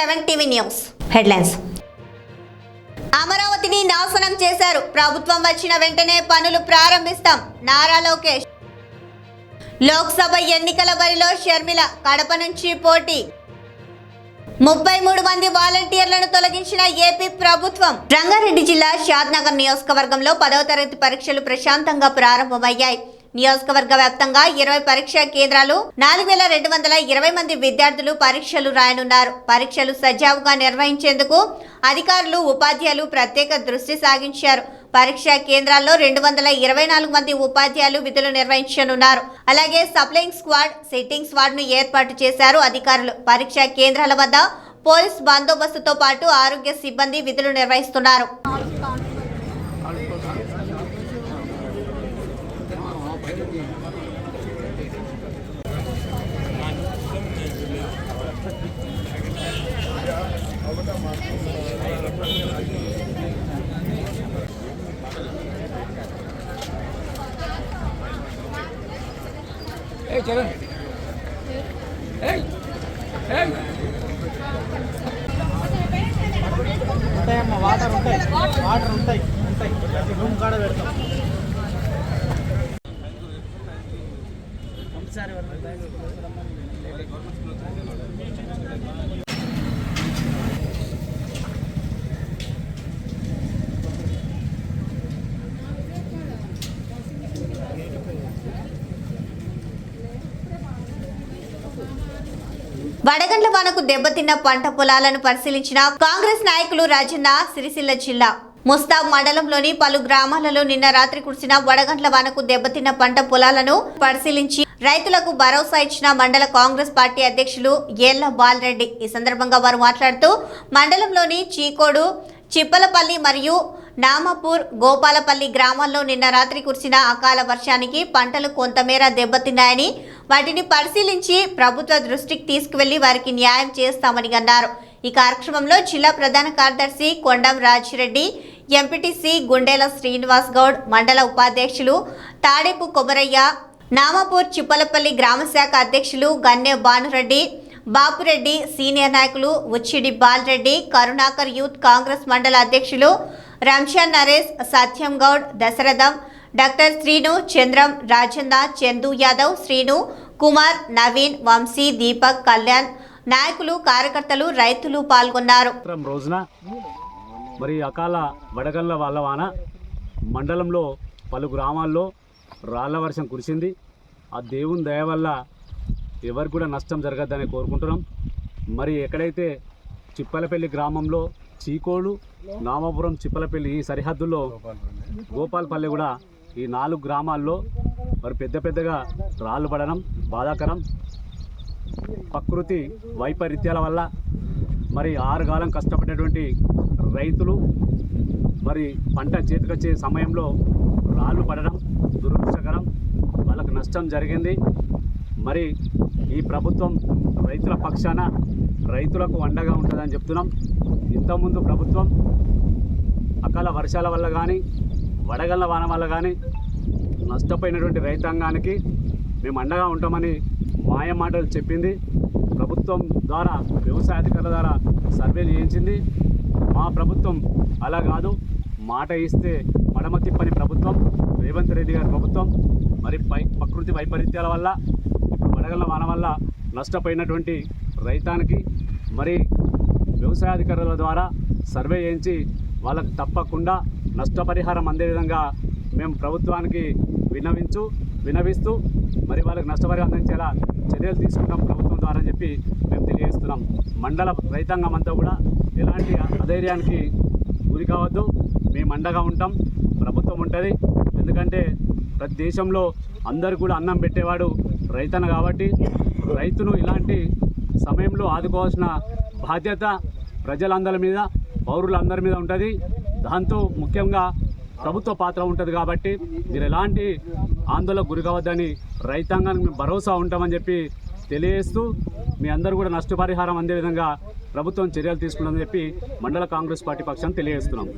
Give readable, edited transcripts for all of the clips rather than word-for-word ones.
7 TV news headlines. అమరావతిని నాశనం చేశారు. ప్రభుత్వం వచ్చిన వెంటనే పనులు ప్రారంభిస్తాం. నారా లోకేష్. లోక్సభ ఎన్నికల బరిలో షర్మిల కడప నుంచి పోటీ. 33 మంది వాలంటీర్లను తొలగించిన ఏపీ ప్రభుత్వం. రంగారెడ్డి జిల్లా షాద్నగర్ నియోజకవర్గంలో 10వ తరగతి పరీక్షలు ప్రశాంతంగా ప్రారంభమయ్యాయి. నియోజకవర్గ వ్యాప్తంగా 20 పరీక్షా కేంద్రాలు 4220 మంది విద్యార్థులు పరీక్షలు రాయనున్నారు. పరీక్షలు సజావుగా నిర్వహించేందుకు అధికారులు ఉపాధ్యాయులు ప్రత్యేక దృష్టి సాగించారు. పరీక్షా కేంద్రాల్లో 224 మంది ఉపాధ్యాయులు విధులు నిర్వహించనున్నారు. అలాగే సప్లయింగ్ స్క్వాడ్, సిట్టింగ్ స్క్వాడ్ ను ఏర్పాటు చేశారు అధికారులు. పరీక్షా కేంద్రాల వద్ద పోలీస్ బందోబస్తుతో పాటు ఆరోగ్య సిబ్బంది విధులు నిర్వహిస్తున్నారు. Hey, Jalan. Hey. Hey. ఉంటాయమ్మా, వాటర్ ఉంటాయి. రూమ్ కాడ పెడతాం. ఒకసారి వడగండ్ల వానకు దెబ్బతిన్న పంట పొలాలను పరిశీలించిన కాంగ్రెస్ నాయకులు రాజన్న సిరిసిల్ల జిల్లా ముస్తాబ్ మండలంలోని పలు గ్రామాలలో నిన్న రాత్రి కురిసిన వడగండ్ల వానకు దెబ్బతిన్న పంట పొలాలను పరిశీలించి రైతులకు భరోసా ఇచ్చిన మండల కాంగ్రెస్ పార్టీ అధ్యక్షులు ఏళ్ల బాలరెడ్డి. ఈ సందర్భంగా వారు మాట్లాడుతూ మండలంలోని చీకోడు, చిప్పలపల్లి మరియు నామపూర్, గోపాలపల్లి గ్రామాల్లో నిన్న రాత్రి కురిసిన అకాల వర్షానికి పంటలు కొంతమేర దెబ్బతిన్నాయని, వాటిని పరిశీలించి ప్రభుత్వ దృష్టికి తీసుకువెళ్లి వారికి న్యాయం చేస్తామని అన్నారు. ఈ కార్యక్రమంలో జిల్లా ప్రధాన కార్యదర్శి కొండం రాజిరెడ్డి, ఎంపీటీసీ గుండెల శ్రీనివాస్ గౌడ్, మండల ఉపాధ్యక్షులు తాడేపు కొమరయ్య, నామపూర్ చిప్పలపల్లి గ్రామశాఖ అధ్యక్షులు గన్నె భానురెడ్డి, బాపురెడ్డి, సీనియర్ నాయకులు ఉచ్చిడి బాలరెడ్డి, కరుణాకర్ యూత్ కాంగ్రెస్ మండల అధ్యక్షులు రంజాన్ నరేష్, సత్యం గౌడ్, దశరథం, డాక్టర్ శ్రీను, చంద్రం, రాజన్న, చందు యాదవ్, శ్రీను, కుమార్, నవీన్, వంశీ, దీపక్, కళ్యాణ్, నాయకులు, కార్యకర్తలు, రైతులు పాల్గొన్నారు. రోజున మరి అకాల వడగళ్ల వాన మండలంలో పలు గ్రామాల్లో రాళ్ల వర్షం కురిసింది. ఆ దేవుని దయ వల్ల ఎవరికి కూడా నష్టం జరగద్దని కోరుకుంటున్నాం. మరి ఎక్కడైతే చిప్పలపల్లి గ్రామంలో చీకోడు, నామపురం, చిప్పలపల్లి ఈ సరిహద్దుల్లో గోపాలపల్లి కూడా ఈ 4 గ్రామాల్లో మరి పెద్దగా రాళ్ళు పడడం బాధాకరం. ప్రకృతి వైపరీత్యాల వల్ల మరి 6 కాలం కష్టపడేటువంటి రైతులు మరి పంట చేతికొచ్చే సమయంలో రాళ్ళు పడడం దురదృష్టకరం. వాళ్ళకు నష్టం జరిగింది. మరి ఈ ప్రభుత్వం రైతుల పక్షాన రైతులకు అండగా ఉంటుందని చెప్తున్నాం. ఇంతకుముందు ప్రభుత్వం అకాల వర్షాల వల్ల కానీ వడగళ్ల వాన వల్ల కానీ నష్టపోయినటువంటి రైతాంగానికి మేము అండగా ఉంటామని మాయ మాటలు చెప్పింది. ప్రభుత్వం ద్వారా వ్యవసాయ అధికారుల ద్వారా సర్వేలు చేయించింది. మా ప్రభుత్వం అలా కాదు, మాట ఇస్తే మడమ తిప్పని ప్రభుత్వం రేవంత్ రెడ్డి గారి ప్రభుత్వం. మరి ప్రకృతి వైపరీత్యాల వల్ల ఇప్పుడు వడగళ్ల వాన వల్ల నష్టపోయినటువంటి రైతానికి మరి వ్యవసాయ అధికారుల ద్వారా సర్వే చేయించి వాళ్ళకు తప్పకుండా నష్టపరిహారం అందే విధంగా మేము ప్రభుత్వానికి వినవిస్తూ మరి వాళ్ళకి నష్టపరిహారం అందించేలా చర్యలు తీసుకుంటాం ప్రభుత్వం ద్వారా అని చెప్పి మేము తెలియజేస్తున్నాం. మండల రైతాంగం అంతా కూడా ఎలాంటి అధైర్యానికి గురి కావద్దు. మేము అండగా ఉంటాం, ప్రభుత్వం ఉంటుంది. ఎందుకంటే ప్రతి దేశంలో అందరు కూడా అన్నం పెట్టేవాడు రైతన్న కాబట్టి రైతును ఇలాంటి సమయంలో ఆదుకోవాల్సిన బాధ్యత ప్రజలందరి మీద, పౌరులందరి మీద ఉంటుంది. దాంతో ముఖ్యంగా ప్రభుత్వ పాత్ర ఉంటుంది. కాబట్టి మీరు ఎలాంటి ఆందోళనకు గురి కావద్దని రైతాంగానికి మేము భరోసా ఉంటామని చెప్పి తెలియజేస్తూ మీ అందరూ కూడా నష్టపరిహారం అందే విధంగా ప్రభుత్వం చర్యలు తీసుకుంటుందని చెప్పి మండల కాంగ్రెస్ పార్టీ పక్షాన్ని తెలియజేస్తున్నాం.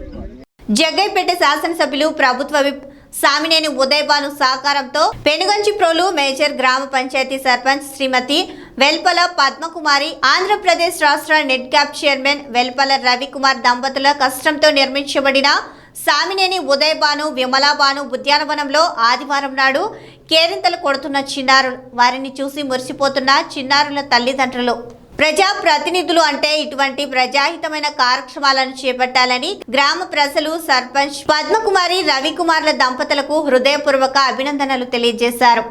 జగ్గైపేట శాసనసభ్యులు ప్రభుత్వ విప్ సామినేని ఉదయభాను సహకారంతో పెనుగంచి ప్రోలు మేజర్ గ్రామ పంచాయతీ సర్పంచ్ శ్రీమతి వెల్పల పద్మకుమారి, ఆంధ్రప్రదేశ్ రాష్ట్ర నెట్ క్యాప్ చైర్మన్ వెల్పల రవికుమార్ దంపతుల కష్టంతో నిర్మించబడిన సామినేని ఉదయభాను, విమలాబాను ఉద్యానవనంలో ఆదివారం నాడు కేరింతలు కొడుతున్న చిన్నారులు. వారిని చూసి మురిసిపోతున్న చిన్నారుల తల్లిదండ్రులు. ప్రజా ప్రతినిధులు అంటే ఇటువంటి ప్రజాహితమైన కార్యక్రమాలను చేపట్టాలని గ్రామ ప్రజలు సర్పంచ్ పద్మకుమారి, రవికుమార్ల దంపతులకు హృదయపూర్వక అభినందనలు తెలియజేశారు.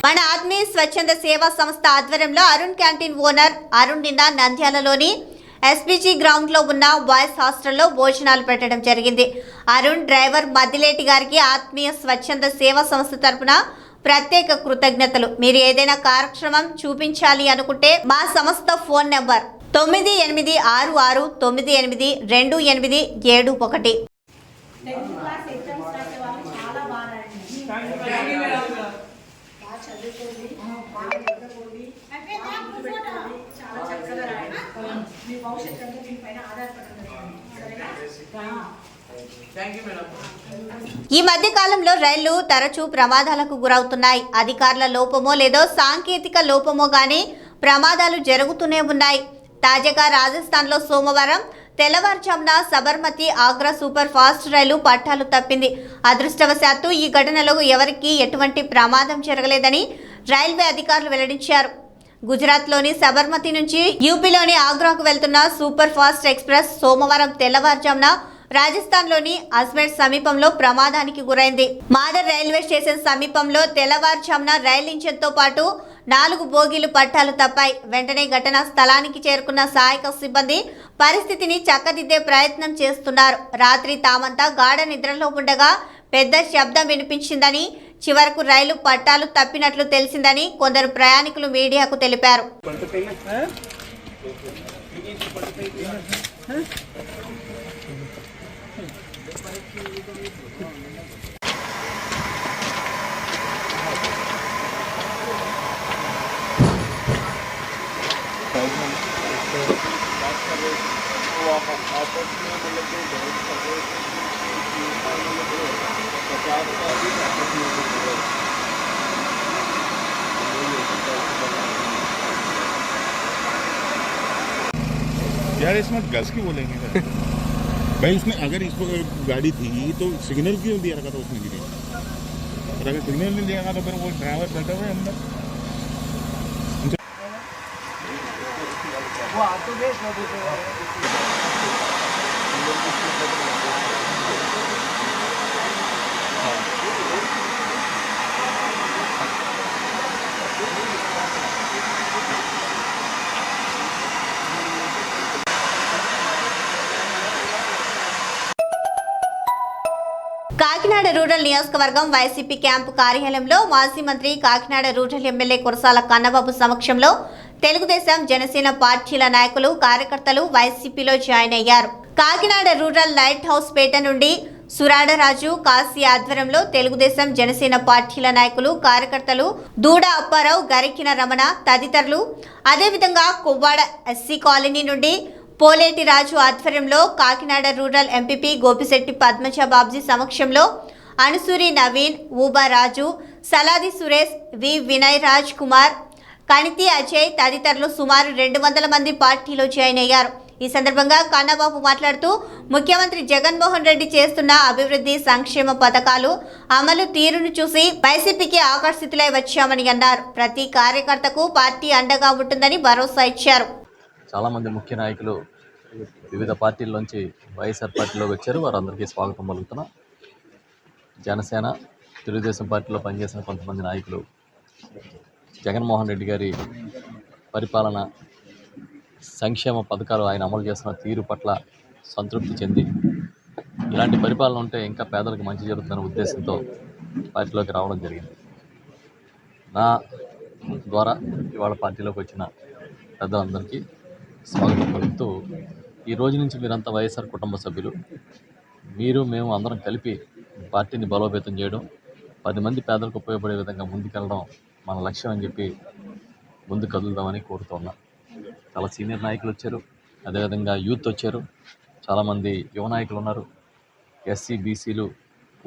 మన ఆత్మీయ స్వచ్ఛంద సేవా సంస్థ ఆధ్వర్యంలో అరుణ్ క్యాంటీన్ ఓనర్ అరుణ్ నిన్న నంద్యాలలోని ఎస్పీజీ గ్రౌండ్ లో ఉన్న బాయ్స్ హాస్టల్లో భోజనాలు పెట్టడం జరిగింది. అరుణ్ డ్రైవర్ మద్దిలేటి గారికి ఆత్మీయ స్వచ్ఛంద సేవా సంస్థ తరపున ప్రత్యేక కృతజ్ఞతలు. మీరు ఏదైనా కార్యక్రమం చూపించాలి అనుకుంటే మా సంస్థ ఫోన్ నెంబర్ 9866982871. ఈ మధ్య కాలంలో రైళ్లు తరచూ ప్రమాదాలకు గురవుతున్నాయి. అధికారుల లోపమో లేదో సాంకేతిక లోపమో గానీ ప్రమాదాలు జరుగుతూనే ఉన్నాయి. తాజాగా రాజస్థాన్లో సోమవారం తెల్లవారుజామున సబర్మతి ఆగ్రా సూపర్ ఫాస్ట్ రైలు పట్టాలు తప్పింది. అదృష్టవశాత్తు ఈ ఘటనలో ఎవరికీ ఎటువంటి ప్రమాదం జరగలేదని రైల్వే అధికారులు వెల్లడించారు. గుజరాత్లోని సబర్మతి నుంచి యూపీలోని ఆగ్రాకు వెళ్తున్న సూపర్ ఫాస్ట్ ఎక్స్ప్రెస్ సోమవారం తెల్లవారుజామున రాజస్థాన్లోని అజ్మేర్ సమీపంలో ప్రమాదానికి గురైంది. మాదర్ రైల్వే స్టేషన్ సమీపంలో తెల్లవారుజామున రైలు ఇంజన్తో పాటు 4 బోగీలు పట్టాలు తప్పాయి. వెంటనే ఘటనా స్థలానికి చేరుకున్న సహాయక సిబ్బంది పరిస్థితిని చక్కదిద్దే ప్రయత్నం చేస్తున్నారు. రాత్రి తామంతా గాఢ నిద్రలో ఉండగా పెద్ద శబ్దం వినిపించిందని, చివరకు రైలు పట్టాలు తప్పినట్లు తెలిసిందని కొందరు ప్రయాణికులు మీడియాకు తెలిపారు. यार इसमें गज की बोलेंगे सर। भाई उसने अगर इसको गाड़ी थी तो सिग्नल क्यों दिया रखा था उसने गिरे, और अगर सिग्नल नहीं दिया तो फिर वो ड्राइवर बैठा हुआ है अंदर। కాకినాడ రూరల్ నియోజకవర్గం వైసీపీ క్యాంపు కార్యాలయంలో మాజీ మంత్రి కాకినాడ రూరల్ ఎమ్మెల్యే కురసాల కన్నబాబు సమక్షంలో తెలుగుదేశం జనసేన పార్టీల నాయకులు కార్యకర్తలు వైసీపీలో జాయిన్ అయ్యారు. కాకినాడ రూరల్ లైట్ హౌస్ పేట నుండి సురాడరాజు కాశీ ఆధ్వర్యంలో తెలుగుదేశం జనసేన పార్టీల నాయకులు కార్యకర్తలు దూడ అప్పారావు, గరికిన రమణ తదితరులు, అదేవిధంగా కొవ్వాడ ఎస్సీ కాలనీ నుండి పోలేటి రాజు ఆధ్వర్యంలో కాకినాడ రూరల్ ఎంపీపీ గోపిశెట్టి పద్మజ బాబ్జీ సమక్షంలో అనుసూరి నవీన్, ఊబా రాజు, సలాది సురేష్, వి వినయ్ రాజ్ కుమార్, కణితి అజయ్ తదితరులు సుమారు 200 మంది పార్టీలో జాయిన్ అయ్యారు. ఈ సందర్భంగా కన్నబాబు మాట్లాడుతూ ముఖ్యమంత్రి జగన్మోహన్ రెడ్డి చేస్తున్న అభివృద్ధి సంక్షేమ పథకాలు అమలు తీరును చూసి వైసీపీకి ఆకర్షితులై వచ్చామని అన్నారు. ప్రతి కార్యకర్తకు పార్టీ అండగా ఉంటుందని భరోసా ఇచ్చారు. చాలామంది ముఖ్య నాయకులు వివిధ పార్టీల్లోంచి వైఎస్ఆర్ పార్టీలోకి వచ్చారు. వారందరికీ స్వాగతం పలుకుతున్నా. జనసేన, తెలుగుదేశం పార్టీలో పనిచేసిన కొంతమంది నాయకులు జగన్మోహన్ రెడ్డి గారి పరిపాలన, సంక్షేమ పథకాలు ఆయన అమలు చేస్తున్న తీరు పట్ల సంతృప్తి చెంది ఇలాంటి పరిపాలన ఉంటే ఇంకా పేదలకు మంచి జరుగుతుందనే ఉద్దేశంతో పార్టీలోకి రావడం జరిగింది. నా ద్వారా ఇవాళ పార్టీలోకి వచ్చిన పెద్దలందరికీ స్వాగతం పలుకుతూ, ఈ రోజు నుంచి మీరంతా వైఎస్ఆర్ కుటుంబ సభ్యులు. మీరు మేము అందరం కలిపి పార్టీని బలోపేతం చేయడం, 10 మంది పేదలకు ఉపయోగపడే విధంగా ముందుకెళ్ళడం మన లక్ష్యం అని చెప్పి ముందు కదులుదామని కోరుతున్నా. చాలా సీనియర్ నాయకులు వచ్చారు, అదేవిధంగా యూత్ వచ్చారు, చాలామంది యువ నాయకులు ఉన్నారు, ఎస్సీ, బీసీలు,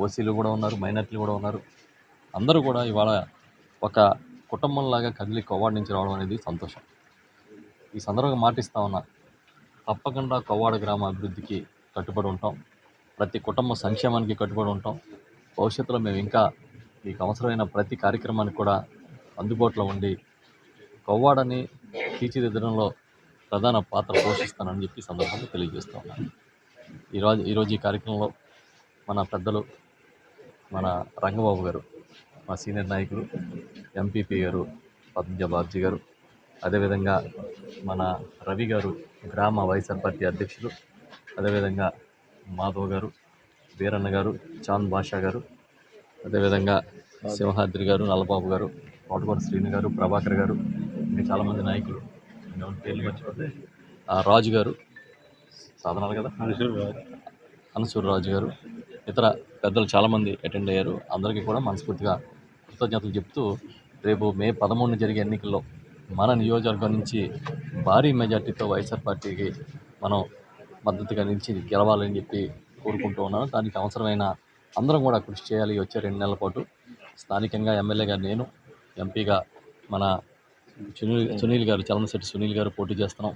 ఓసీలు కూడా ఉన్నారు, మైనార్టీలు కూడా ఉన్నారు. అందరూ కూడా ఇవాళ ఒక కుటుంబంలాగా కదిలి కొవ్వాడ నుంచి రావడం అనేది సంతోషం. ఈ సందర్భంగా మాటిస్తా ఉన్నా, తప్పకుండా కొవ్వాడ గ్రామ అభివృద్ధికి కట్టుబడి ఉంటాం, ప్రతి కుటుంబ సంక్షేమానికి కట్టుబడి ఉంటాం. భవిష్యత్తులో మేము ఇంకా మీకు అవసరమైన ప్రతి కార్యక్రమానికి కూడా అందుబాటులో ఉండి కొవ్వాడని తీర్చిదిద్దడంలో ప్రధాన పాత్ర పోషిస్తానని చెప్పి సందర్భంగా తెలియజేస్తూ ఉన్నాను. ఈరోజు ఈ కార్యక్రమంలో మన పెద్దలు, మన రంగబాబు గారు, మా సీనియర్ నాయకులు, ఎంపీపీ గారు పద్మజ బాబ్జీ గారు, అదేవిధంగా మన రవి గారు గ్రామ వైఎస్ఆర్ పార్టీ అధ్యక్షులు, అదేవిధంగా మాధవ్ గారు, వీరన్న గారు, చాంద్ బాషా గారు, అదేవిధంగా సింహాద్రి గారు, నల్లబాబు గారు, కోటకోట శ్రీను గారు, ప్రభాకర్ గారు, ఇంకా చాలామంది నాయకులు, పేర్లు మర్చిపోతే రాజు గారు, సాధనాలు కదా, అనసూరు రాజు గారు, ఇతర పెద్దలు చాలామంది అటెండ్ అయ్యారు. అందరికీ కూడా మనస్ఫూర్తిగా కృతజ్ఞతలు చెప్తూ, రేపు మే 13 జరిగే ఎన్నికల్లో మన నియోజకవర్గం నుంచి భారీ మెజార్టీతో వైఎస్ఆర్ పార్టీకి మనం మద్దతుగా నిలిచి గెలవాలని చెప్పి కోరుకుంటూ ఉన్నాను. దానికి అవసరమైన అందరం కూడా కృషి చేయాలి. వచ్చే 2 నెలల పాటు స్థానికంగా ఎమ్మెల్యేగా నేను, ఎంపీగా మన సునీల్ గారు, చలమశెట్టి సునీల్ గారు పోటీ చేస్తున్నాం.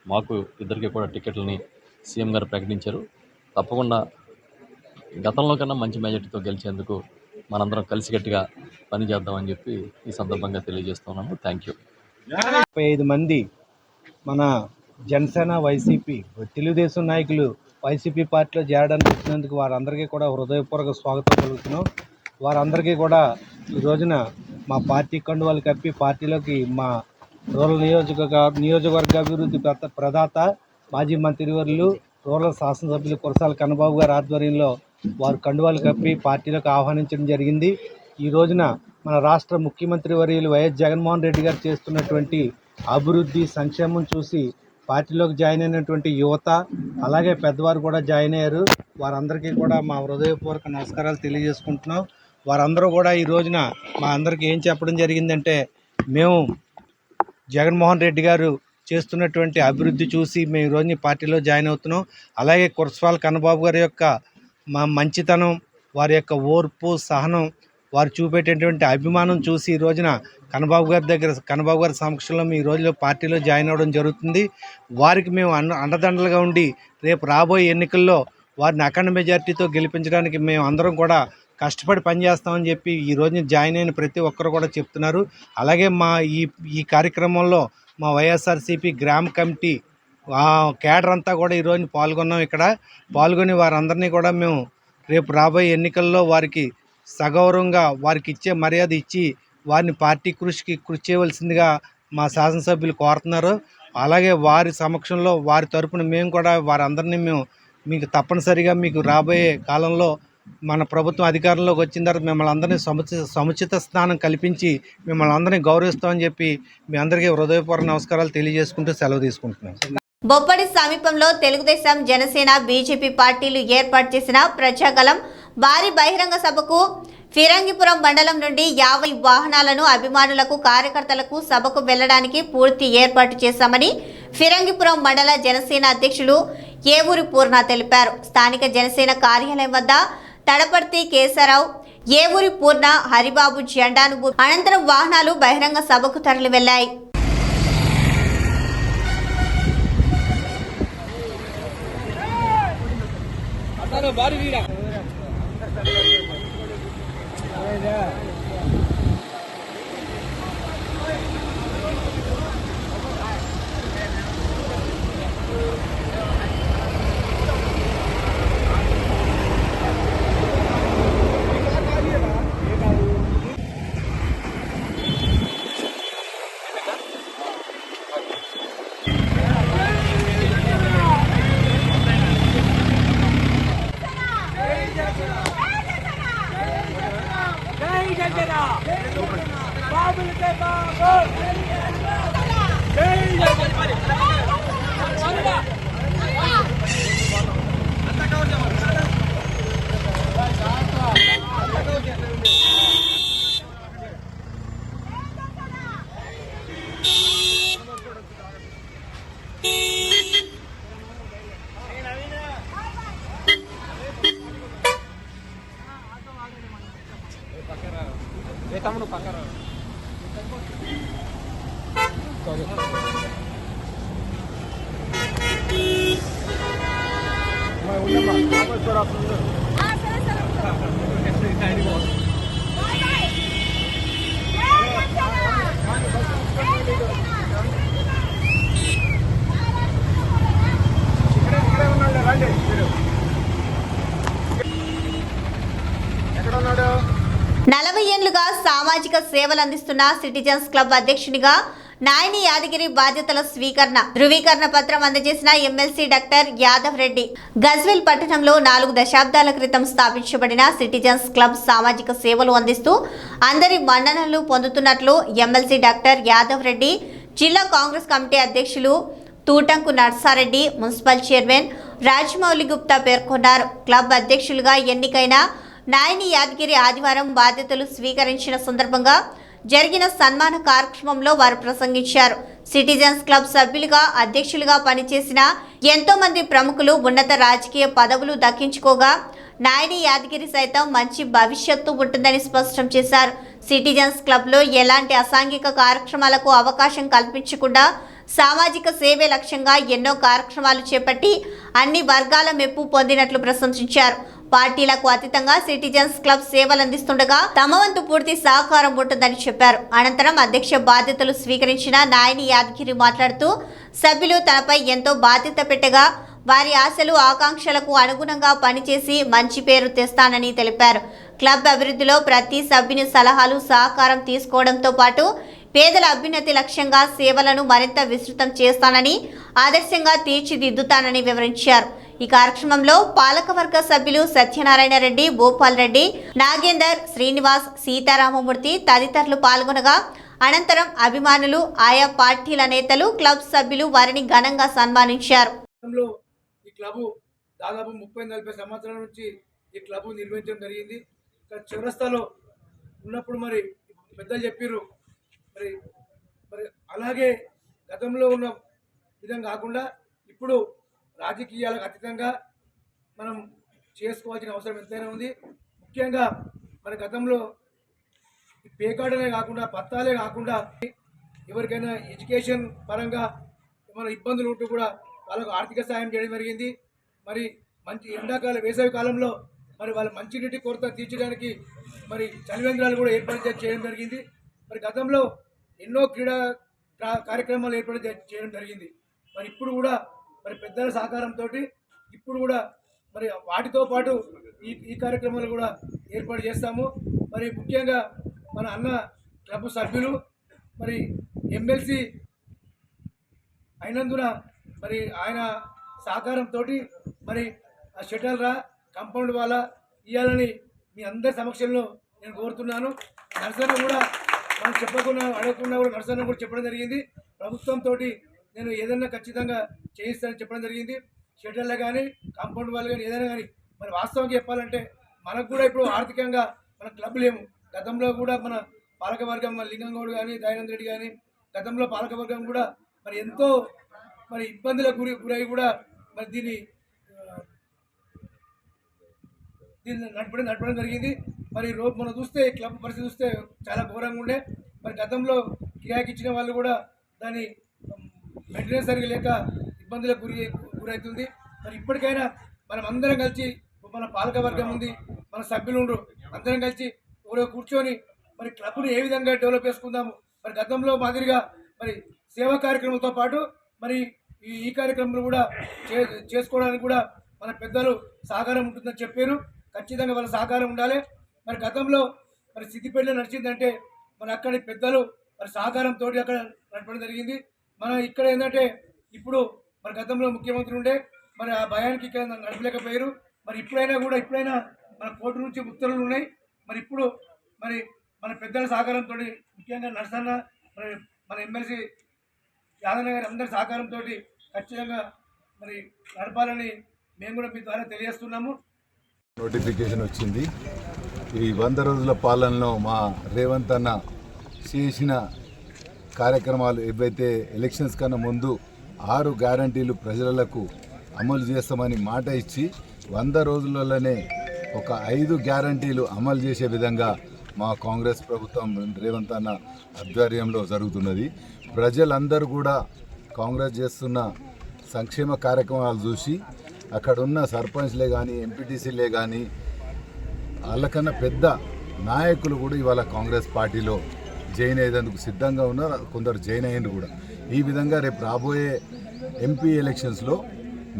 మాకు ఇద్దరికి కూడా టికెట్లని సీఎం గారు ప్రకటించారు. తప్పకుండా గతంలో కన్నా మంచి మెజార్టీతో గెలిచేందుకు మనందరం కలిసికట్టుగా పనిచేద్దామని చెప్పి ఈ సందర్భంగా తెలియజేస్తున్నాము. Thank you. 35 మంది మన జనసేన, వైసీపీ, తెలుగుదేశం నాయకులు వైసీపీ పార్టీలో చేరడానికి వచ్చినందుకు వారందరికీ కూడా హృదయపూర్వక స్వాగతం పలుకుతున్నాం. వారందరికీ కూడా ఈ రోజున మా పార్టీ కండువాలు కప్పి పార్టీలోకి మా రూరల్ నియోజకవర్గ అభివృద్ధి ప్రదాత మాజీ మంత్రివర్యులు రూరల్ శాసనసభ్యులు కురసాల కన్నబాబు గారి ఆధ్వర్యంలో వారు కండువాలు కప్పి పార్టీలోకి ఆహ్వానించడం జరిగింది. ఈ రోజున మన రాష్ట్ర ముఖ్యమంత్రి వర్యులు వైఎస్ జగన్మోహన్ రెడ్డి గారు చేస్తున్నటువంటి అభివృద్ధి సంక్షేమం చూసి పార్టీలోకి జాయిన్ అయినటువంటి యువత, అలాగే పెద్దవారు కూడా జాయిన్ అయ్యారు. వారందరికీ కూడా మా హృదయపూర్వక నమస్కారాలు తెలియజేసుకుంటున్నాం. వారందరూ కూడా ఈ రోజున మా అందరికీ ఏం చెప్పడం జరిగిందంటే, మేము జగన్మోహన్ రెడ్డి గారు చేస్తున్నటువంటి అభివృద్ధి చూసి మేము ఈ రోజున పార్టీలో జాయిన్ అవుతున్నాం. అలాగే కురసాల కన్నబాబు గారి యొక్క మా మంచితనం, వారి యొక్క ఓర్పు, సహనం, వారు చూపేటటువంటి అభిమానం చూసి ఈ రోజున కన్నబాబు గారి సమక్షంలో ఈ రోజులో పార్టీలో జాయిన్ అవ్వడం జరుగుతుంది. వారికి మేము అండదండలుగా ఉండి రేపు రాబోయే ఎన్నికల్లో వారిని అఖండ మెజార్టీతో గెలిపించడానికి మేము అందరం కూడా కష్టపడి పనిచేస్తామని చెప్పి ఈ రోజున జాయిన్ అయిన ప్రతి ఒక్కరు కూడా చెప్తున్నారు. అలాగే మా ఈ కార్యక్రమంలో మా వైఎస్ఆర్సీపీ గ్రామ కమిటీ కేడర్ అంతా కూడా ఈరోజు పాల్గొన్నాం. ఇక్కడ పాల్గొని వారందరినీ కూడా మేము రేపు రాబోయే ఎన్నికల్లో వారికి సగౌరవంగా వారికి ఇచ్చే మర్యాద ఇచ్చి వారిని పార్టీ కృషి చేయవలసిందిగా మా శాసనసభ్యులు కోరుతున్నారు. అలాగే వారి సమక్షంలో వారి తరపున మేము కూడా వారందరినీ మీకు తప్పనిసరిగా మీకు రాబోయే కాలంలో మన ప్రభుత్వం అధికారంలోకి వచ్చిన తర్వాత మిమ్మల్ని అందరినీ సముచిత స్థానం కల్పించి మిమ్మల్ని అందరినీ గౌరవిస్తామని చెప్పి మీ అందరికీ హృదయపూర్వక నమస్కారాలు తెలియజేసుకుంటూ సెలవు తీసుకుంటున్నాం. బొప్పడి సమీపంలో తెలుగుదేశం, జనసేన, బీజేపీ పార్టీలు ఏర్పాటు చేసిన ప్రజాగలం భారీ బహిరంగ సభకు ఫిరంగిపురం మండలం నుండి 50 వాహనాలను అభిమానులకు, కార్యకర్తలకు సభకు వెళ్లడానికి పూర్తి ఏర్పాటు చేశామని ఫిరంగిపురం మండల జనసేన అధ్యక్షులు ఏవూరి పూర్ణ తెలిపారు. స్థానిక జనసేన కార్యాలయం వద్ద తడపర్తి కేశవరావు, ఏవూరి పూర్ణ, హరిబాబు జెండాను అనంతరం వాహనాలు బహిరంగ సభకు తరలి వెళ్లాయి. ఏళ్లుగా సామాజిక సేవలు అందిస్తున్న సిటిజన్స్ క్లబ్ అధ్యక్షునిగా నాయని యాదగిరి బాధ్యతల స్వీకరణ ధృవీకరణ పత్రం అందజేసిన ఎమ్మెల్సీ డాక్టర్ యాదవ్ రెడ్డి. గజ్వేల్ పట్టణంలో 4 దశాబ్దాల క్రితం స్థాపించబడిన సిటిజన్స్ క్లబ్ సామాజిక సేవలు అందిస్తూ అందరి మన్ననలు పొందుతున్నట్లు ఎమ్మెల్సీ డాక్టర్ యాదవ్ రెడ్డి, జిల్లా కాంగ్రెస్ కమిటీ అధ్యక్షులు తూటంకు నర్సారెడ్డి, మున్సిపల్ చైర్మన్ రాజమౌళి గుప్తా పేర్కొన్నారు. క్లబ్ అధ్యక్షులుగా ఎన్నికైన నాయని యాదగిరి ఆదివారం బాధ్యతలు స్వీకరించిన సందర్భంగా జరిగిన సన్మాన కార్యక్రమంలో వారు ప్రసంగించారు. సిటిజన్స్ క్లబ్ సభ్యులుగా, అధ్యక్షులుగా పనిచేసిన ఎంతో మంది ప్రముఖులు ఉన్నత రాజకీయ పదవులు దక్కించుకోగా నాయని యాదగిరి సైతం మంచి భవిష్యత్తు ఉంటుందని స్పష్టం చేశారు. సిటిజన్స్ క్లబ్లో ఎలాంటి అసాంఘిక కార్యక్రమాలకు అవకాశం కల్పించకుండా సామాజిక సేవే లక్ష్యంగా ఎన్నో కార్యక్రమాలు చేపట్టి అన్ని వర్గాల మెప్పు పొందినట్లు ప్రశంసించారు. పార్టీలకు అతీతంగా సిటిజన్స్ క్లబ్ సేవలు అందిస్తుండగా తమ వంతు పూర్తి సహకారం ఉంటుందని చెప్పారు. అనంతరం అధ్యక్ష బాధ్యతలు స్వీకరించిన నాయని యాదగిరి మాట్లాడుతూ సభ్యులు తనపై ఎంతో బాధ్యత పెట్టగా వారి ఆశలు, ఆకాంక్షలకు అనుగుణంగా పనిచేసి మంచి పేరు తెస్తానని తెలిపారు. క్లబ్ అభివృద్ధిలో ప్రతి సభ్యుని సలహాలు, సహకారం తీసుకోవడంతో పాటు పేదల అభ్యున్నతి లక్ష్యంగా సేవలను మరింత విస్తృతం చేస్తానని, ఆదర్శంగా తీర్చిదిద్దుతానని వివరించారు. ఈ కార్యక్రమంలో పాలకవర్గ సభ్యులు సత్యనారాయణ రెడ్డి, భూపాల్ రెడ్డి, నాగేందర్, శ్రీనివాస్, సీతారామమూర్తి తదితరులు పాల్గొనగా అనంతరం అభిమానులు, ఆయా పార్టీల నేతలు, క్లబ్ సభ్యులు వారిని ఘనంగా సన్మానించారు. ఈ క్లబ్ దాదాపు 30-40 సంవత్సరాల నుంచి ఈ క్లబ్ నిర్వహించడం జరిగింది. చౌరస్తాలో ఉన్నప్పుడు మరి పెద్దలు చెప్పారు, మరి అలాగే గతంలో ఉన్న విధంగా కాకుండా ఇప్పుడు రాజకీయాలకు అతీతంగా మనం చేసుకోవాల్సిన అవసరం ఎంతైనా ఉంది. ముఖ్యంగా మన గతంలో పేకాటలే కాకుండా పత్తాలే కాకుండా ఎవరికైనా ఎడ్యుకేషన్ పరంగా ఏమైనా ఇబ్బందులు ఉంటూ కూడా వాళ్ళకు ఆర్థిక సాయం చేయడం జరిగింది. మరి మంచి ఎండాకాల వేసవి కాలంలో మరి వాళ్ళ మంచినీటి కొరత తీర్చడానికి మరి చలివేంద్రాలు కూడా ఏర్పాటు చేయడం జరిగింది. మరి గతంలో ఎన్నో క్రీడా కార్యక్రమాలు ఏర్పాటు చేయడం జరిగింది. మరి ఇప్పుడు కూడా మరి పెద్దల సహకారంతో ఇప్పుడు కూడా మరి వాటితో పాటు ఈ కార్యక్రమాలు కూడా ఏర్పాటు చేస్తాము. మరి ముఖ్యంగా మన అన్న క్లబ్ సభ్యులు మరి ఎమ్మెల్సీ అయినందున మరి ఆయన సహకారంతో మరి ఆ షటిల్ రా కాంపౌండ్ వాళ్ళ ఇవ్వాలని మీ అందరి సమక్షంలో నేను కోరుతున్నాను. నర్సన్న కూడా మనం చెప్పకుండా అడగకుండా కూడా నర్సన్న కూడా చెప్పడం జరిగింది. ప్రభుత్వంతో నేను ఏదైనా ఖచ్చితంగా చేయిస్తానని చెప్పడం జరిగింది. షటిల్లో కానీ కాంపౌండ్ వాళ్ళు కానీ ఏదైనా కానీ మరి వాస్తవంగా చెప్పాలంటే మనకు కూడా ఇప్పుడు ఆర్థికంగా మన క్లబ్ లేము. గతంలో కూడా మన పాలకవర్గం లింగంగౌడ్ కానీ దయానంద్ రెడ్డి కానీ గతంలో పాలకవర్గం కూడా మరి ఎంతో మరి ఇబ్బందులకు గురై కూడా మరి దీన్ని నడపడం జరిగింది. మరి మనం చూస్తే క్లబ్ పరిస్థితి చూస్తే చాలా ఘోరంగా ఉండే. మరి గతంలో కిరాయికి ఇచ్చిన వాళ్ళు కూడా దాన్ని మెయింటెనెన్స్ సరిగా లేక ఇబ్బందులకు గురవుతుంది. మరి ఇప్పటికైనా మనం అందరం కలిసి మన పాలకవర్గం ఉంది, మన సభ్యులు ఉండరు, అందరం కలిసి ఊరో కూర్చొని మరి క్లబ్ను ఏ విధంగా డెవలప్ చేసుకుందాము. మరి గతంలో మాదిరిగా మరి సేవా కార్యక్రమాలతో పాటు మరి ఈ కార్యక్రమాలు కూడా చేసుకోవడానికి కూడా మన పెద్దలు సహకారం ఉంటుందని చెప్పారు. ఖచ్చితంగా వాళ్ళ సహకారం ఉండాలి. మరి గతంలో మరి సిద్దిపేటలో నడిచిందంటే మరి అక్కడి పెద్దలు మరి సహకారంతో అక్కడ నడపడం జరిగింది. మనం ఇక్కడ ఏంటంటే ఇప్పుడు మరి గతంలో ముఖ్యమంత్రి ఉండే మరి ఆ భయానికి ఇక్కడ నడపలేకపోయారు. మరి ఇప్పుడైనా మన కోర్టు నుంచి ఉత్తర్వులు ఉన్నాయి. మరి ఇప్పుడు మరి మన పెద్దల సహకారంతో ముఖ్యంగా నర్సన్న మరి మన ఎమ్మెల్సీ యాదన్న గారి అందరి సహకారంతో ఖచ్చితంగా మరి నడపాలని మేము కూడా మీ ద్వారా తెలియజేస్తున్నాము. నోటిఫికేషన్ వచ్చింది. ఈ 100 రోజుల పాలనలో మా రేవంత్ అన్న చేసిన కార్యక్రమాలు ఏవైతే ఎలక్షన్స్ కన్నా ముందు 6 గ్యారంటీలు ప్రజలకు అమలు చేస్తామని మాట ఇచ్చి 100 రోజులలోనే ఒక 5 గ్యారంటీలు అమలు చేసే విధంగా మా కాంగ్రెస్ ప్రభుత్వం రేవంత్ అన్న ఆధ్వర్యంలో జరుగుతున్నది. ప్రజలందరూ కూడా కాంగ్రెస్ చేస్తున్న సంక్షేమ కార్యక్రమాలు చూసి అక్కడ ఉన్న సర్పంచ్లే కానీ ఎంపీటీసీలే కానీ వాళ్ళకన్నా పెద్ద నాయకులు కూడా ఇవాళ కాంగ్రెస్ పార్టీలో జాయిన్ అయ్యేందుకు సిద్ధంగా ఉన్నారు. కొందరు జాయిన్ అయ్యిండ్రు కూడా. ఈ విధంగా రేపు రాబోయే ఎంపీ ఎలక్షన్స్లో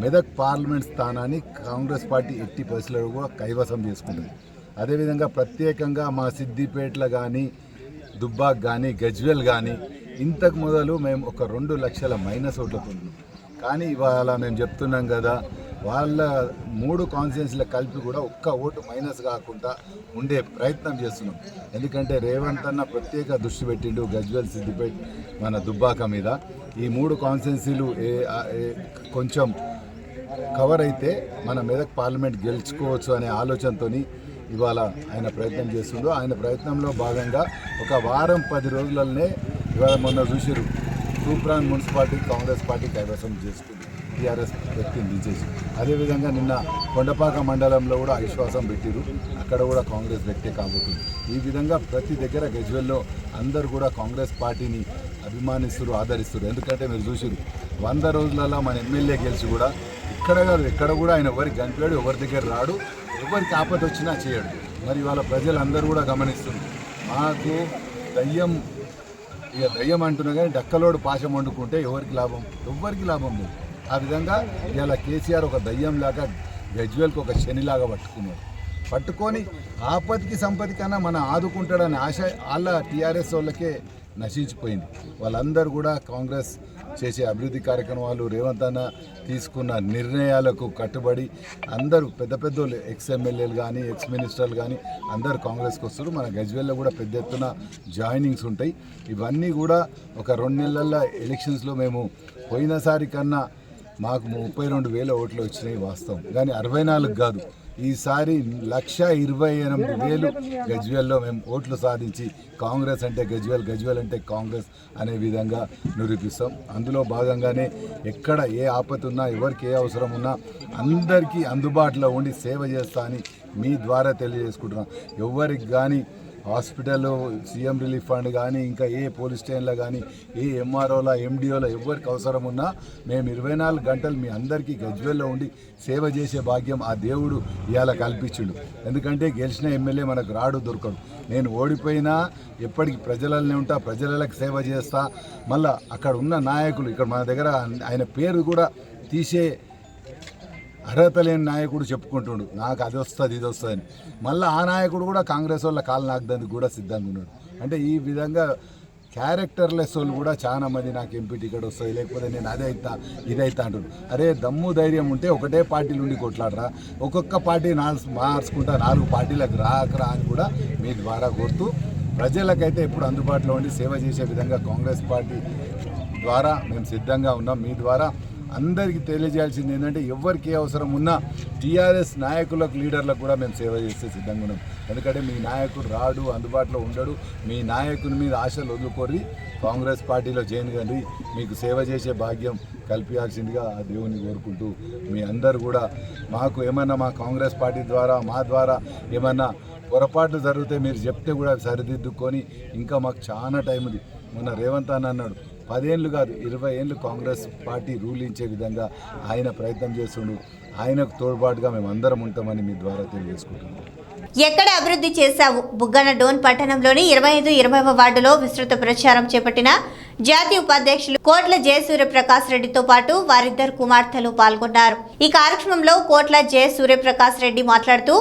మెదక్ పార్లమెంట్ స్థానాన్ని కాంగ్రెస్ పార్టీ ఎట్టి పరిస్థితుల్లో కూడా కైవసం చేసుకుంటుంది. అదేవిధంగా ప్రత్యేకంగా మా సిద్దిపేటలో కానీ దుబ్బాక్ కానీ గజ్వేల్ కానీ ఇంతకు మొదలు మేము ఒక 2 లక్షల మైనస్ ఓట్లకు ఉన్నాం. కానీ ఇవాళ మేము చెప్తున్నాం కదా, వాళ్ళ 3 కాన్స్టిట్యున్సీల కలిపి కూడా ఒక్క ఓటు మైనస్ కాకుండా ఉండే ప్రయత్నం చేస్తున్నాం. ఎందుకంటే రేవంత్ అన్న ప్రత్యేక దృష్టి పెట్టిండు గజ్వేల్, సిద్దిపేట, మన దుబ్బాక మీద. ఈ 3 కాన్స్టిట్యున్సీలు కొంచెం కవర్ అయితే మన మెదక్ పార్లమెంట్ గెలుచుకోవచ్చు అనే ఆలోచనతో ఇవాళ ఆయన ప్రయత్నం చేస్తుండో. ఆయన ప్రయత్నంలో భాగంగా ఒక వారం 10 రోజులనే ఇవాళ మొన్న చూసిరు తూప్రాన్ మున్సిపాలిటీ కాంగ్రెస్ పార్టీ కైవసం చేసుకుంది, టీఆర్ఎస్ వ్యక్తిని దించేసి. అదేవిధంగా నిన్న కొండపాక మండలంలో కూడా అవిశ్వాసం పెట్టిరు, అక్కడ కూడా కాంగ్రెస్ వ్యక్తే కాబోతుంది. ఈ విధంగా ప్రతి దగ్గర గజ్వేల్లో అందరూ కూడా కాంగ్రెస్ పార్టీని అభిమానిస్తారు, ఆదరిస్తారు. ఎందుకంటే మీరు చూసిరు 100 రోజులలో మన ఎమ్మెల్యే గెలిచి కూడా ఇక్కడ కాదు ఎక్కడ కూడా ఆయన ఎవరికి కనిపించాడు, ఎవరి దగ్గర రాడు, ఎవరికి ఆపద వచ్చినా చేయడు. మరి వాళ్ళ ప్రజలందరూ కూడా గమనిస్తున్నారు. మాకు దయ్యం అంటున్నా కానీ డక్కలోడు పాశం వండుకుంటే ఎవరికి లాభం? ఎవ్వరికి లాభం లేదు. ఆ విధంగా ఇలా కేసీఆర్ ఒక దయ్యంలాగా గజ్వేల్కి ఒక శనిలాగా పట్టుకొని ఆపత్తికి సంపత్తి కన్నా మన ఆదుకుంటాడని ఆశ వాళ్ళ టీఆర్ఎస్ వాళ్ళకే నశించిపోయింది. వాళ్ళందరూ కూడా కాంగ్రెస్ చేసే అభివృద్ధి కార్యక్రమాలు, రేవంత్ అన్న తీసుకున్న నిర్ణయాలకు కట్టుబడి అందరూ పెద్ద పెద్దోళ్ళు ఎక్స్ ఎమ్మెల్యేలు కానీ ఎక్స్ మినిస్టర్లు కానీ అందరూ కాంగ్రెస్కి వస్తారు. మన గజ్వేల్లో కూడా పెద్ద ఎత్తున జాయినింగ్స్ ఉంటాయి. ఇవన్నీ కూడా ఒక 2 నెలల ఎలక్షన్స్లో మేము పోయినసారి కన్నా మాకు 32,000 ఓట్లు వచ్చినాయి వాస్తవం, కానీ 64 కాదు. ఈసారి 1,28,000 గజ్వేల్లో మేము ఓట్లు సాధించి కాంగ్రెస్ అంటే గజ్వేల్, గజ్వేల్ అంటే కాంగ్రెస్ అనే విధంగా నిరూపిస్తాం. అందులో భాగంగానే ఎక్కడ ఏ ఆపత్తి ఉన్నా, ఎవరికి ఏ అవసరం ఉన్నా అందరికీ అందుబాటులో ఉండి సేవ చేస్తా అని మీ ద్వారా తెలియజేసుకుంటున్నాం. ఎవరికి కానీ హాస్పిటల్ సీఎం రిలీఫ్ ఫండ్ కానీ ఇంకా ఏ పోలీస్ స్టేషన్లో కానీ ఏ ఎంఆర్ఓల ఎండిఓల ఎవరికి అవసరం ఉన్నా మేము 24 గంటలు మీ అందరికీ గజ్వేల్లో ఉండి సేవ చేసే భాగ్యం ఆ దేవుడు ఇవాళ కల్పించుడు. ఎందుకంటే గెలిచిన ఎమ్మెల్యే మనకు రాడు దొరకడు. నేను ఓడిపోయినా ఎప్పటికీ ప్రజలనే ఉంటా, ప్రజలకు సేవ చేస్తా. మళ్ళీ అక్కడ ఉన్న నాయకులు ఇక్కడ మన దగ్గర ఆయన పేరు కూడా తీసే అర్హత లేని నాయకుడు చెప్పుకుంటుండు, నాకు అది వస్తుంది ఇది వస్తుంది అని. మళ్ళీ ఆ నాయకుడు కూడా కాంగ్రెస్ వాళ్ళ కాలు నాకడానికి కూడా సిద్ధంగా ఉన్నాడు. అంటే ఈ విధంగా క్యారెక్టర్లెస్ వాళ్ళు కూడా చాలా మంది నాకు ఎంపీ టికెట్ వస్తుంది, లేకపోతే నేను అదే అవుతా ఇదైతా అంటున్నాను. అరే దమ్ము ధైర్యం ఉంటే ఒకటే పార్టీలు ఉండి కొట్లాడరా, ఒక్కొక్క పార్టీ మార్చుకుంటా 4 పార్టీలకు రాకరా అని కూడా మీ ద్వారా కోరుతూ, ప్రజలకైతే ఎప్పుడు అందుబాటులో ఉండి సేవ చేసే విధంగా కాంగ్రెస్ పార్టీ ద్వారా మేము సిద్ధంగా ఉన్నాం. మీ ద్వారా అందరికీ తెలియజేయాల్సింది ఏంటంటే ఎవరికి అవసరం ఉన్నా టీఆర్ఎస్ నాయకులకు లీడర్లకు కూడా మేము సేవ చేస్తే సిద్ధంగా ఉన్నాం. ఎందుకంటే మీ నాయకుడు రాడు, అందుబాటులో ఉండడు. మీ నాయకుని మీద ఆశలు వదులుకోరి కాంగ్రెస్ పార్టీలో జాయిన్ కండి, మీకు సేవ చేసే భాగ్యం కల్పించాల్సిందిగా ఆ దేవుని కోరుకుంటూ, మీ అందరు కూడా మాకు ఏమన్నా మా కాంగ్రెస్ పార్టీ ద్వారా మా ద్వారా ఏమన్నా పొరపాట్లు జరిగితే మీరు చెప్తే కూడా సరిదిద్దుకొని, ఇంకా మాకు చాలా టైం ఉంది. మొన్న రేవంత్ అన్న అన్నాడు 10 ఏళ్ళు కాదు 20 ఏళ్ళు కాంగ్రెస్ పార్టీ రూలించే విధంగా ఆయన ప్రయత్నం చేస్తుండు. ఆయనకు తోడ్పాటుగా మేము అందరం ఉంటామని మీ ద్వారా తెలియజేసుకుంటున్నాం. ఎక్కడ అభివృద్ధి చేశావు? బుగ్గన డోన్ పట్టణంలోని 25, 20వ వార్డులో విస్తృత ప్రచారం చేపట్టిన జాతీయ ఉపాధ్యక్షులు కోట్ల జయసూర్యప్రకాష్ రెడ్డితో పాటు వారిద్దరు కుమార్తెలు పాల్గొన్నారు. ఈ కార్యక్రమంలో కోట్ల జయసూర్యప్రకాష్ రెడ్డి మాట్లాడుతూ,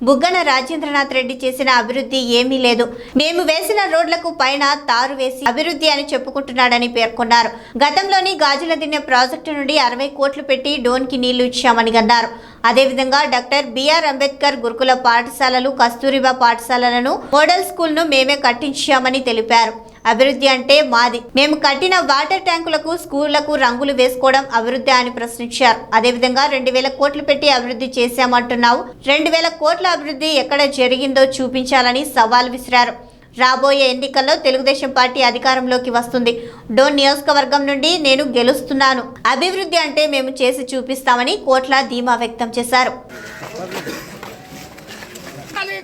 బుగ్గన రాజేంద్రనాథ్ రెడ్డి చేసిన అభివృద్ధి ఏమీ లేదు, మేము వేసిన రోడ్లకు పైన తారు వేసి అభివృద్ధి అని చెప్పుకుంటున్నాడని పేర్కొన్నారు. గతంలోని గాజుల దిన్నె ప్రాజెక్టు నుండి 60 కోట్లు పెట్టి డోన్ కి నీళ్లు ఇచ్చామని అన్నారు. అదేవిధంగా డాక్టర్ బిఆర్ అంబేద్కర్ గురుకుల పాఠశాలలు, కస్తూరిబా పాఠశాలలను, మోడల్ స్కూల్ ను మేమే కట్టించామని తెలిపారు. అభివృద్ధి అంటే మాది, మేము కట్టిన వాటర్ ట్యాంకులకు, స్కూళ్లకు రంగులు వేసుకోవడం అభివృద్ధి అని ప్రశ్నించారు. అదేవిధంగా 2000 కోట్లు పెట్టి అభివృద్ధి చేశామంటున్నావు, 2000 కోట్ల అభివృద్ధి ఎక్కడ జరిగిందో చూపించాలని సవాల్ విసిరారు. రాబోయే ఎన్నికల్లో తెలుగుదేశం పార్టీ అధికారంలోకి వస్తుంది. డోన్ నియోజకవర్గం నుండి నేను గెలుస్తున్నాను, అభివృద్ధి అంటే మేము చేసి చూపిస్తామని కోట్ల ధీమా వ్యక్తం చేశారు.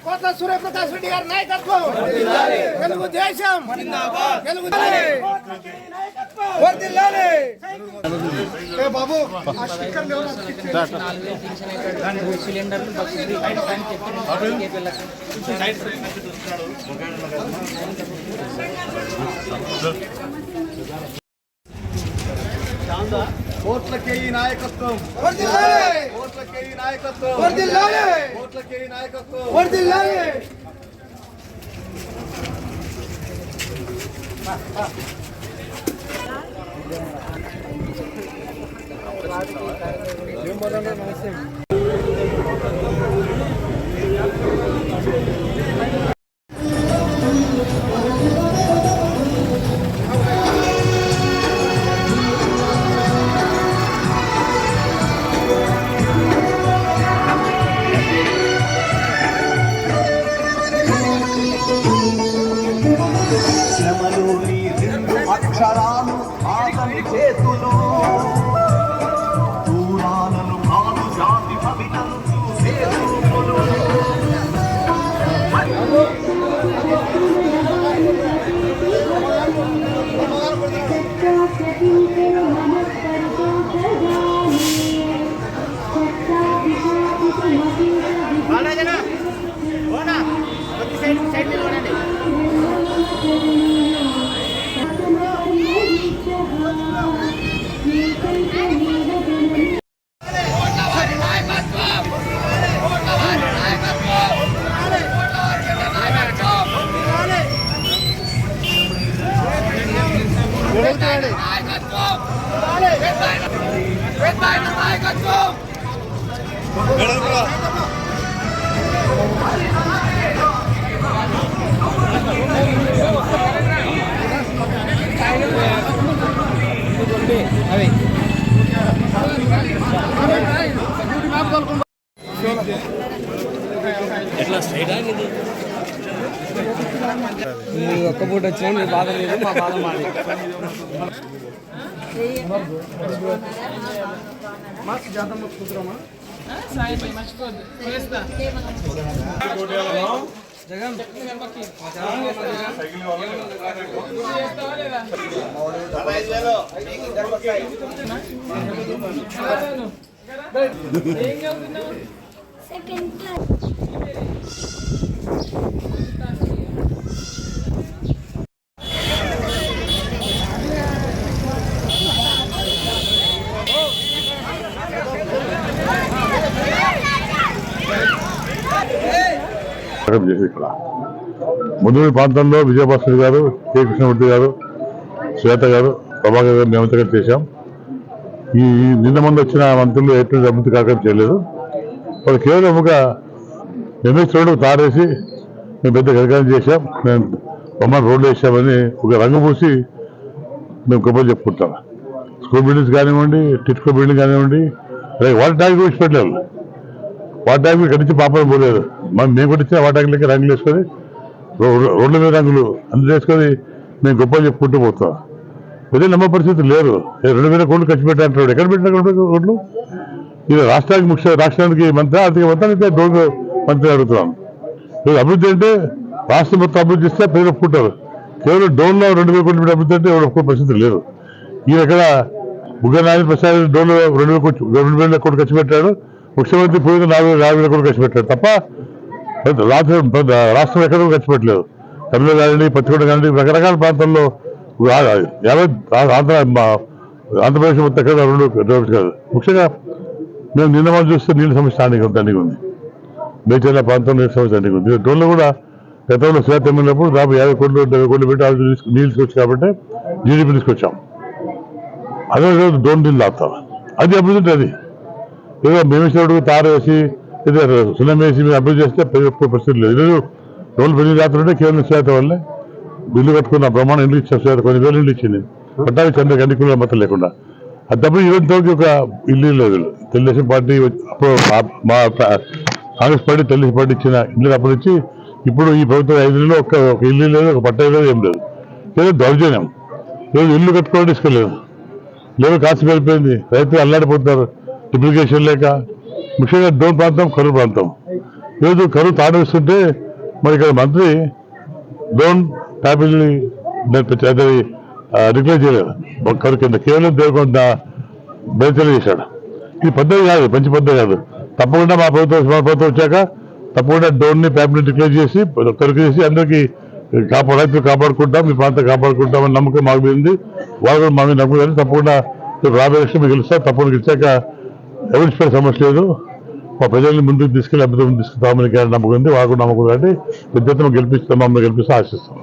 కోట్ల సూర్యప్రకాష్ రెడ్డి గారి నాయకత్వం, తెలుగుదేశం వర్ధిల్లాలి. ఏ బాబు ఆ స్టిక్కర్ సిలిండర్లు కోట్లకే ఈ నాయకత్వం, కోట్లకే ఈ నాయకత్వం, కోట్లకే ఈ నాయకత్వం. అక్షరాలు ఆగని చేతులు, దూరాలను కాదు జాతి కవితలు చూసే చూపులు. ఎట్లా స్ట్రైట్ ఆగింది ఒక్క పూట వచ్చినా మీ బాధ లేదు, మా బాధ మాది. చేసి ఇక్కడ ముదురు ప్రాంతంలో విజయభాస్కర్ గారు కె కృష్ణమూర్తి గారు శ్వేత గారు ప్రభాకర్ గారు నియమితంగా చేశాం. ఈ నిన్న ముందు వచ్చిన మంత్రులు ఎటువంటి అభివృద్ధి కార్యక్రమం చేయలేదు. వాళ్ళు కేవలం ఒక ఎంఎస్ రోడ్డు తారేసి మేము పెద్ద కార్యక్రమం చేశాం, మేము బొమ్మను రోడ్లు వేసామని ఒక రంగు పూసి మేము గొప్పలు చెప్పుకుంటాం. స్కూల్ బిల్డింగ్స్ కానివ్వండి, టిట్కో బిల్డింగ్ కానివ్వండి, వాటర్ ట్యాంక్ కూడా పెట్టలేదు. వాటర్ ట్యాంక్ ఇక్కడి నుంచి పాపం పోలేదు. మేము కూడా ఇచ్చిన వాటర్ ట్యాంక్ రంగులు వేసుకొని రోడ్ల మీద రంగులు అందరూ వేసుకొని మేము గొప్పలు చెప్పుకుంటూ పోతాం. ప్రజలు నమ్మ పరిస్థితి లేరు. 2,000 కోట్లు ఖర్చు పెట్టారంటాడు. ఎక్కడ పెట్టిన కోట్లు? ఇది రాష్ట్రానికి మంత్రి, ఆర్థిక మంత్రి, డోన్ మంత్రి అడుగుతున్నాం. అభివృద్ధి అంటే రాష్ట్రం మొత్తం అభివృద్ధి ఇస్తే ప్రజలు ఒప్పుకుంటారు. కేవలం డోన్లో 2,000 కోట్లు పెట్టి అభివృద్ధి అంటే ఎవరు ఒప్పుకునే పరిస్థితి లేదు. ఈయన ఎక్కడ బుగ్గనారాయణ ప్రసాద్ డోన్లో 2,000 కోట్లు ఖర్చు పెట్టాడు. ముఖ్యమంత్రి పోయిన 4,000 కోట్లు ఖర్చు పెట్టాడు తప్ప రాష్ట్రం ఎక్కడ ఖర్చు పెట్టలేదు. తమిళనాడు కానీ, పచ్చికొండ కానీ రకరకాల ప్రాంతాల్లో ఆంధ్రప్రదేశ్ మొత్తం ఎక్కడ 2 కాదు. ముఖ్యంగా మేము నిన్న మనం చూస్తే నీళ్ళ సమస్య దండిగా ఉంది. మేచర్ల ప్రాంతంలో నీళ్ళ సమస్య దండిగా ఉంది. డోన్లో కూడా గతంలో శ్వేత ఎమ్మెల్యేప్పుడు దాదాపు 50 కోట్లు 70 కోట్లు పెట్టి నీళ్ళు తీసుకొచ్చి కాబట్టి జీడీపీ తీసుకొచ్చాం. అదే డోన్ నీళ్ళు తాగుతాం. అది అభివృద్ధి. అది ఏదో మేమేసినప్పుడు తారు వేసి ఏదో సున్నం వేసి మేము అభివృద్ధి చేస్తే పరిస్థితి లేదు. ఈరోజు డోన్లు పెళ్లి జాతరంటే కేవలం శ్వేత వల్లే ఇల్లు కట్టుకున్న బ్రహ్మాండం ఇల్లు ఇచ్చాం. శ్వేత కొన్ని వేలు ఇల్లు ఇచ్చింది పట్టాలి చంద్ర గండికుల మొత్తం లేకుండా. అది తప్ప ఈరోజు ఒక ఇల్లు లేదు. తెలుగుదేశం పార్టీ అప్పుడు మా కాంగ్రెస్ పార్టీ తెలుగుదేశం పార్టీ ఇచ్చిన ఇల్లు అప్పుడు ఇచ్చి ఇప్పుడు ఈ ప్రభుత్వం 5 నెలల్లో ఒక ఇల్లు లేదు, ఒక పట్టా లేదు, ఏం లేదు. ఏదో దౌర్జన్యం. ఈరోజు ఇల్లు కట్టుకోవడం తీసుకోలేదు. లేదు కాసి వెళ్ళిపోయింది. రైతులు అల్లాడిపోతున్నారు అప్లికేషన్ లేక. ముఖ్యంగా డోన్ ప్రాంతం కరువు ప్రాంతం. ఈరోజు కరువు తాడేస్తుంటే మరి ఇక్కడ మంత్రి డోన్ ట్యాబిల్ని డిక్లేర్ చేయలేదు. కరువు కింద కేవలం దేవకొండ బయలు చేశాడు. ఇది పద్ధతి కాదు, మంచి పద్ధతి కాదు. తప్పకుండా మా ప్రభుత్వం వచ్చాక తప్పకుండా డోన్ని ప్యాబ్ని డిక్లేర్ చేసి కరువు చేసి అందరికీ రైతులు కాపాడుకుంటాం, మీ ప్రాంతం కాపాడుకుంటామని నమ్మకం మాకు ఉంది. వాళ్ళు కూడా మా మీద నమ్మకం. తప్పకుండా రాబోయే ఎలక్షన్ మీకు గెలుస్తారు. తప్పకుండా గెలిచాక ఎవరి సమస్య లేదు. మా ప్రజల్ని ముందుకు తీసుకెళ్లి అభివృద్ధి తీసుకుంటామని నమ్మకం ఉంది. వాళ్ళు నమ్మకం కాబట్టి పెద్ద గెలిపిస్తాం, మమ్మల్ని గెలిపిస్తే ఆశిస్తాం.